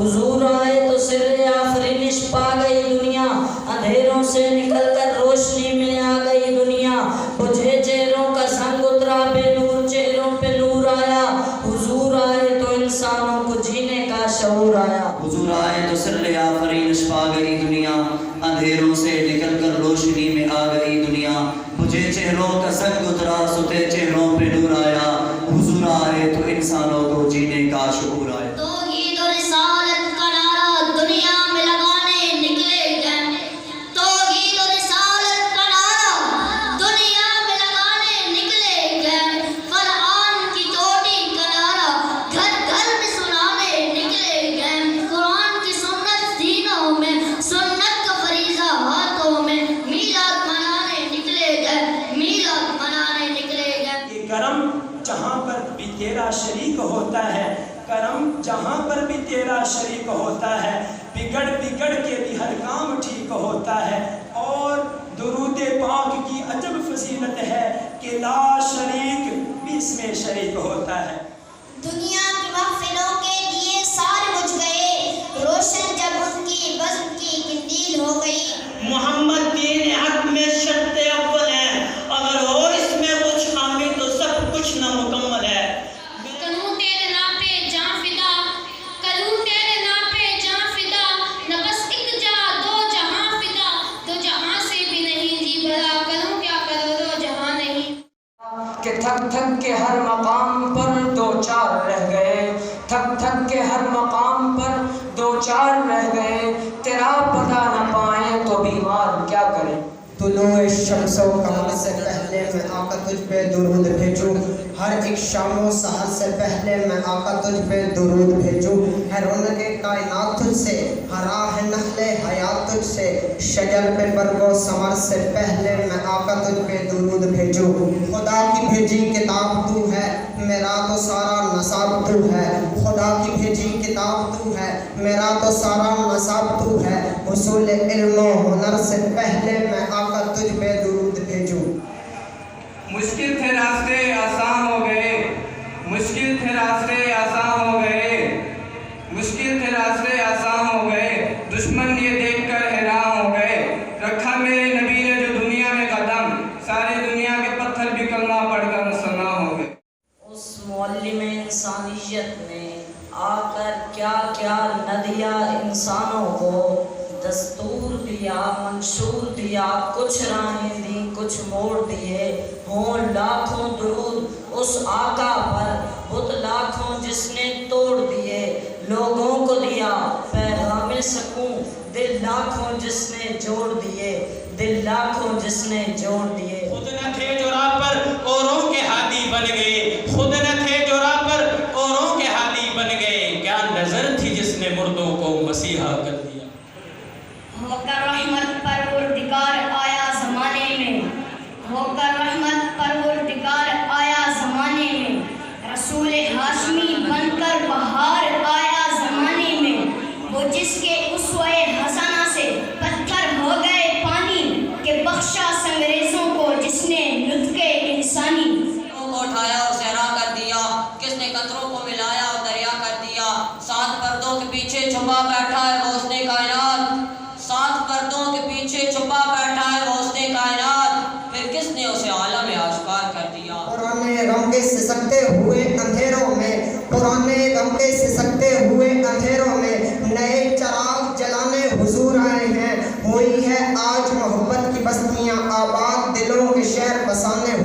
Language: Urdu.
حضور آئے تو سر آفرینش پا گئی دنیا، اندھیروں سے نکل کر روشنی میں آ گئی دنیا، بجھے چہروں کا سنگ اترا بے نور چہروں پہ نور آیا، حضور آئے تو انسانوں کو جینے کا شعور آیا۔ حضور آئے تو سر آفرینش پا گئی دنیا، اندھیروں سے نکل کر روشنی میں آ گئی دنیا، بجھے چہروں کا سنگ اترا ستے چہروں پہ نور آیا، حضور آئے تو انسانوں کو جینے کا شعور آیا۔ توحید و رسالت کا نعرہ دنیا میں لگانے نکلے گئے، توحید و رسالت کا نعرہ دنیا میں لگانے نکلے گئے، قرآن کی چوٹی کا نعرہ گھر گھر میں سنانے نکلے گئے، قرآن کی سنت دینوں میں، سنت کا فریضہ ہاتھوں میں، میلاد منانے نکلے گئے، میلاد منانے نکلے گئے۔ کہ کرم جہاں پر بھی تیرا شریک ہوتا ہے، کرم جہاں پر بھی تیرا شریک ہوتا ہے، بگڑ بگڑ کے بھی ہر کام ٹھیک ہوتا ہے، اور درود پاک کی عجب فضیلت ہے کہ لا شریک بھی اس میں شریک ہوتا ہے۔ دنیا کی محفلوں کے دیے سارے بجھ گئے، روشن جب ان کی بزم کی قندیل ہو گئی۔ محمد دین حق میں شرط اول ہے، اگر ہو اس میں کچھ خامی تو سب کچھ نامکمل ہے۔ کروں تیرے نام پہ جاں فدا، کروں تیرے نام پہ جاں فدا، نہ بس ایک جا دو جہاں فدا، دو جہاں سے بھی نہیں جی بھرا، کروں کیا کرو دو جہاں نہیں۔ کہ تھک تھک کے ہر مقام پر دو چار رہ گئے، تھک تھک کے ہر مقام پر دو چار رہ گئے، تیرا پتہ نہ پائیں تو بیمار کیا کریں۔ طلوع شمس و قمر سے پہلے میں آقا تجھ پہ درود بھیجوں، ہر ایک شام و سحر سے پہلے میں آقا تجھ پہ درود بھیجوں، ہے رونق کائنات تجھ سے، ہر راہ نخل حیات تجھ سے، شجر پہ برگ و ثمر سے پہلے میں آقا تجھ پہ درود بھیجوں، خدا کی بھیجی کتاب تو ہے، میرا تو سارا نصاب تو ہے، خدا کی بھیجی کتاب تو ہے، میرا تو سارا نصاب تو ہے، حصول علم و ہنر سے پہلے میں آقا تجھ پہ درود بھیجوں۔ مشکل تھے راستے آسان ہو گئے، مشکل تھے راستے آسان ہو گئے، مشکل تھے راستے آسان ہو گئے، دشمن یہ دیکھ کر حیران ہو گئے، رکھا میرے نبی نے جو دنیا میں قدم، ساری دنیا کے پتھر بھی کلمہ پڑھ کر مسلمان ہو گئے۔ اس معلم انسانیت نے آ کر کیا کیا نہ دیا انسانوں کو، دستور دیا منشور دیا، کچھ راہیں دی کچھ موڑ دیے، ہوں لاکھوں درود اس آقا پر، بت لاکھوں جس نے توڑ دیے، لوگوں کو دیا پیغام سکون، دل لاکھوں جس نے جوڑ دیے، دل لاکھوں جس نے جوڑ دیے۔ خود نہ تھے جو راہ پر اوروں کے ہادی بن گئے، خود نہ تھے جو راہ پر اوروں کے ہادی بن گئے، کیا نظر تھی جس نے مردوں کو مسیحا کر دیا۔ ہو کر رحمت پروردگار آیا زمانے میں، ہو کر رحمت پروردگار آیا زمانے میں، رسول ہاشمی بن کر بہار آیا زمانے میں، وہ جس کے اسوہ حسنہ سے پتھر ہو گئے پانی، کہ بخشا سنگریزوں کو جس نے نطق انسانی۔ کو اٹھایا اور صحرا کر دیا، کس نے قطروں کو ملایا اور دریا کر دیا، سات پردوں کے پیچھے چھپا بیٹھا ہے وہ اس نے کائنات، سات پردوں کے پیچھے چھپا بیٹھا ہے وہ اس نے کائنات، پھر کس نے اسے عالم آشکار کر دیا۔ پرانے غم کے سسکتے ہوئے اندھیروں میں، پرانے غم کے سسکتے ہوئے اندھیروں میں، نئے چراغ جلانے حضور آئے ہیں، ہوئی ہے آج محبت کی بستیاں آباد، دلوں کے شہر بسانے